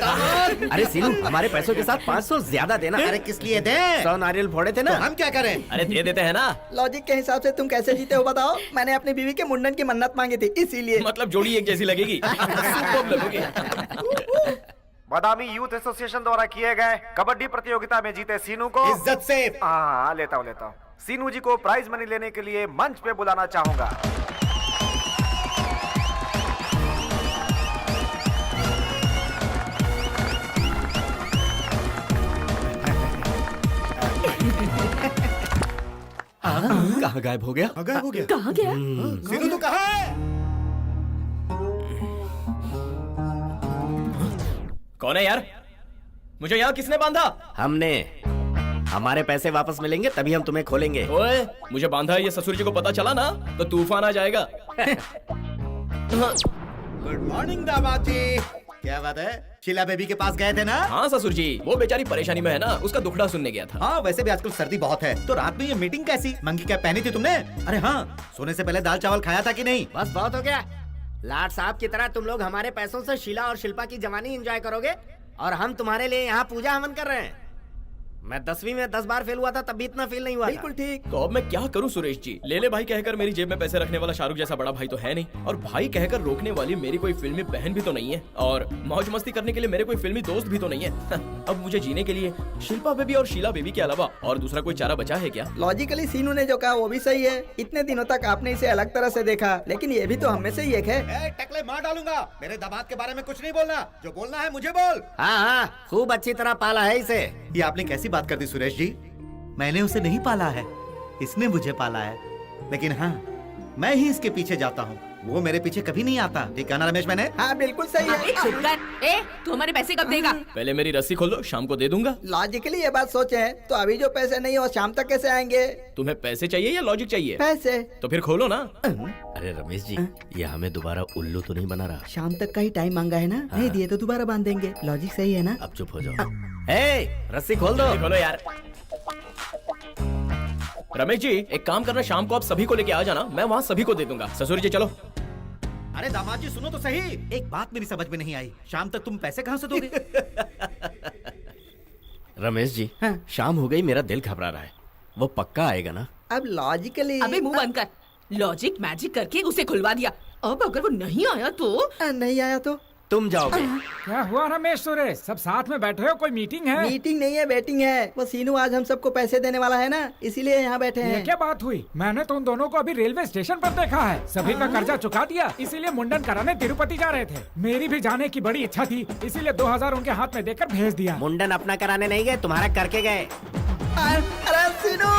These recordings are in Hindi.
दामाद। अरे सीनू, हमारे पैसों के साथ 500 ज्यादा देना। अरे किस लिए दे? 100 नारियल फोड़े थे ना। तो हम क्या करें? अरे दे देते हैं ना। लॉजिक के हिसाब से तुम कैसे जीते हो बताओ? मैंने अपनी बीवी के मुंडन की मन्नत मांगी थी, इसीलिए। मतलब जोड़ी एक जैसी लगेगी। सुपर्ब लगोगे। बादामी यूथ एसोसिएशन द्वारा किए गए कबड्डी प्रतियोगिता में जीते सीनू को इज्जत से। हाँ, लेता हूँ। सीनू जी को प्राइज मनी लेने के लिए मंच पे बुलाना चाहूंगा। कहाँ गायब हो गया? गायब हो गया? कहाँ गया? सीनू तो कहाँ है? कौन है यार? मुझे यहाँ किसने बांधा? हमने। हमारे पैसे वापस मिलेंगे तभी हम तुम्हें खोलेंगे। ओए, मुझे बांधा है ये ससुर जी को पता चला ना तो तूफान आ जाएगा। गुड मॉर्निंग दामाद जी। क्या बात है? शीला बेबी के पास गए थे ना? हाँ ससुर जी, वो बेचारी परेशानी में है ना, उसका दुखड़ा सुनने गया था। हाँ, वैसे भी आजकल सर्दी बहुत है, तो रात में ये मीटिंग कैसी? मंगी कैप पहनी थी तुमने? अरे हाँ, सोने से पहले दाल चावल खाया था कि नहीं? बस बहुत हो गया। लाट साहब की तरह तुम लोग हमारे पैसों से शीला और शिल्पा की जवानी एंजॉय करोगे और हम तुम्हारे लिए यहाँ पूजा हवन कर रहे हैं। मैं 10वीं में 10 बार फेल हुआ था, तब भी इतना फील नहीं हुआ। बिल्कुल ठीक। तो अब मैं क्या करूं सुरेश जी? ले भाई कहकर मेरी जेब में पैसे रखने वाला शाहरुख जैसा बड़ा भाई तो है नहीं, और भाई कहकर रोकने वाली मेरी कोई फिल्मी बहन भी तो नहीं है, और मौज मस्ती करने के लिए मेरे कोई फिल्मी दोस्त भी तो नहीं है। अब मुझे जीने के लिए शिल्पा बेबी और शीला बेबी के अलावा और दूसरा कोई चारा बचा है क्या? लॉजिकली सीनू ने जो कहा वो भी सही है। इतने दिनों तक आपने इसे अलग तरह से देखा, लेकिन ये भी तो हम में से ही एक है। टकले मार डालूंगा। मेरे दामाद के बारे में कुछ नहीं बोलना, जो बोलना है मुझे बोल। हाँ हाँ, खूब अच्छी तरह पाला है इसे। ये आपने कैसी बात कर दी सुरेश जी? मैंने उसे नहीं पाला है, इसने मुझे पाला है। लेकिन हाँ, मैं ही इसके पीछे जाता हूँ, वो मेरे पीछे कभी नहीं आता। ठीक है ना रमेश? मैंने हाँ बिल्कुल सही है। चुप कर। ए, तू हमारे पैसे कब देगा? पहले मेरी रस्सी खोल दो, शाम को दे दूंगा। लॉजिकली ये बात सोचे तो अभी जो पैसे नहीं हो शाम तक कैसे आएंगे? तुम्हें पैसे चाहिए या लॉजिक चाहिए? पैसे। तो फिर खोलो ना। अरे रमेश जी, ये हमें दोबारा उल्लू तो नहीं बना रहा? शाम तक का ही टाइम मांगा है ना? नहीं दिए तो दोबारा बांध देंगे। लॉजिक सही है ना? अब चुप हो जाओ। ए, रस्सी खोल दो। खोलो यार। रमेश जी, एक काम करना, शाम को आप सभी को लेके आ जाना, मैं वहाँ सभी को दे दूंगा। ससुर जी चलो। अरे दामाद जी सुनो तो सही, एक बात मेरी समझ में नहीं आई। शाम तक तुम पैसे कहाँ से दोगे? रमेश जी, हाँ? शाम हो गई, मेरा दिल घबरा रहा है। वो पक्का आएगा ना? अब लॉजिकली। अबे मुंह बंद कर। लॉजिक मैजिक करके उसे खुलवा दिया। अब अगर वो नहीं आया तो? नहीं आया तो तुम जाओगे। क्या हुआ रमेश सुरेश? सब साथ में बैठे हो? कोई मीटिंग है? मीटिंग नहीं है, बैटिंग है। वो सीनू आज हम सबको पैसे देने वाला है ना, इसीलिए यहाँ बैठे ये हैं। क्या बात हुई? मैंने तो उन दोनों को अभी रेलवे स्टेशन पर देखा है। सभी का कर्जा चुका दिया, इसीलिए मुंडन कराने तिरुपति जा रहे थे। मेरी भी जाने की बड़ी इच्छा थी, इसीलिए 2000 उनके हाथ में देकर भेज दिया। मुंडन अपना कराने नहीं गए, तुम्हारा करके गए। अरे सीनू!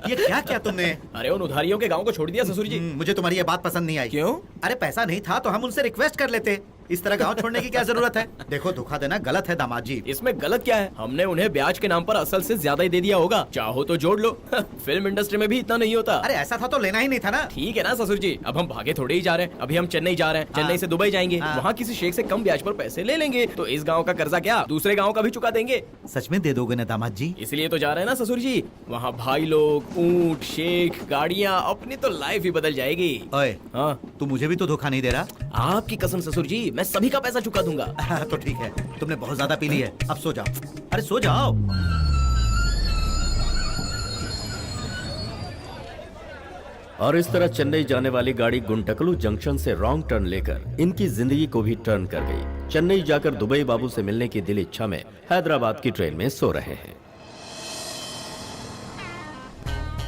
ये क्या किया तुमने? अरे उन उधारियों के गांव को छोड़ दिया ससुर जी। मुझे तुम्हारी ये बात पसंद नहीं आई। क्यों? अरे पैसा नहीं था तो हम उनसे रिक्वेस्ट कर लेते। इस तरह गांव छोड़ने की क्या जरूरत है? देखो, धोखा देना गलत है दामाद जी। इसमें गलत क्या है? हमने उन्हें ब्याज के नाम पर असल से ज्यादा ही दे दिया होगा। चाहो तो जोड़ लो। फिल्म इंडस्ट्री में भी इतना नहीं होता। अरे ऐसा था तो लेना ही नहीं था ना। ठीक है ना ससुर जी, अब हम भागे थोड़े ही जा रहे हैं। अभी हम चेन्नई जा रहे हैं, चेन्नई से दुबई जाएंगे, हाँ। वहाँ किसी शेख से कम ब्याज पर पैसे ले लेंगे, तो इस गाँव का कर्जा क्या दूसरे गाँव का भी चुका देंगे। सच में दे दोगे ना दामाद जी? इसलिए तो जा रहे हैं ना ससुर जी। वहाँ भाई लोग, ऊंट, शेख, गाड़ियाँ, अपनी तो लाइफ ही बदल जाएगी। ओए, हाँ, तू मुझे भी तो धोखा नहीं दे रहा? आपकी कसम ससुर जी, मैं सभी का पैसा चुका दूंगा। तो ठीक है, तुमने बहुत ज्यादा पी ली है, अब सो जाओ। अरे सो जाओ। और इस तरह चेन्नई जाने वाली गाड़ी गुंटकलू जंक्शन से रॉन्ग टर्न लेकर इनकी जिंदगी को भी टर्न कर गई। चेन्नई जाकर दुबई बाबू से मिलने की दिल इच्छा में हैदराबाद की ट्रेन में सो रहे हैं।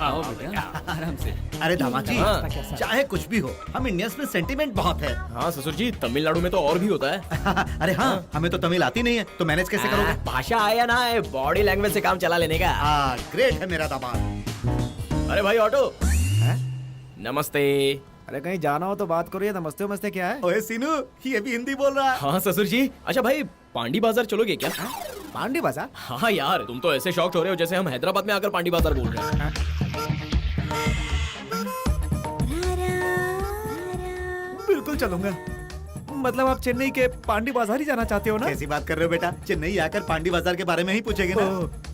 आओ बेटा, आराम से। अरे दामाद जी, हाँ। चाहे कुछ भी हो, हम इंडियंस में सेंटीमेंट बहुत है। हाँ ससुर जी, तमिलनाडु में तो और भी होता है। अरे हाँ, हमें तो तमिल आती नहीं है, तो मैनेज कैसे करोगे? भाषा आया ना है, बॉडी लैंग्वेज से काम चला लेने का। हाँ, ग्रेट है मेरा दामाद। अरे भाई ऑटो, नमस्ते। अरे कहीं जाना हो तो बात करो, ये नमस्ते वमस्ते क्या है? ओए सीनू, ये भी हिंदी बोल रहा है। हाँ ससुर जी। अच्छा भाई, पांडी बाजार चलोगे क्या? पांडी बाजार? हाँ यार, तुम तो ऐसे शॉक्ड हो रहे हो जैसे हम हैदराबाद में आकर पांडी बाजार बोल रहे हैं। बिल्कुल चलूंगा। मतलब आप चेन्नई के पांडी बाजार ही जाना चाहते हो ना? कैसी बात कर रहे हो बेटा? चेन्नई आकर पांडी बाजार के बारे में ही पूछेगे ना?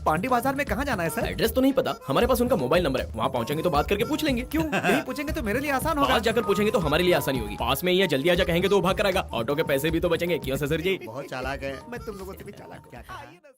पांडी बाजार में कहाँ जाना है सर? एड्रेस तो नहीं पता, हमारे पास उनका मोबाइल नंबर है, वहाँ पहुँचेंगे तो बात करके पूछ लेंगे। क्यों नहीं पूछेंगे तो मेरे लिए आसान होगा। पास जाकर पूछेंगे तो हमारे लिए आसानी होगी, पास में ही है, जल्दी आजा कहेंगे तो वो भाग कर आएगा, ऑटो के पैसे भी तो बचेंगे। क्यों ससुर जी? बहुत चालाक है। मैं तुम लोगों से भी चालाक हूँ।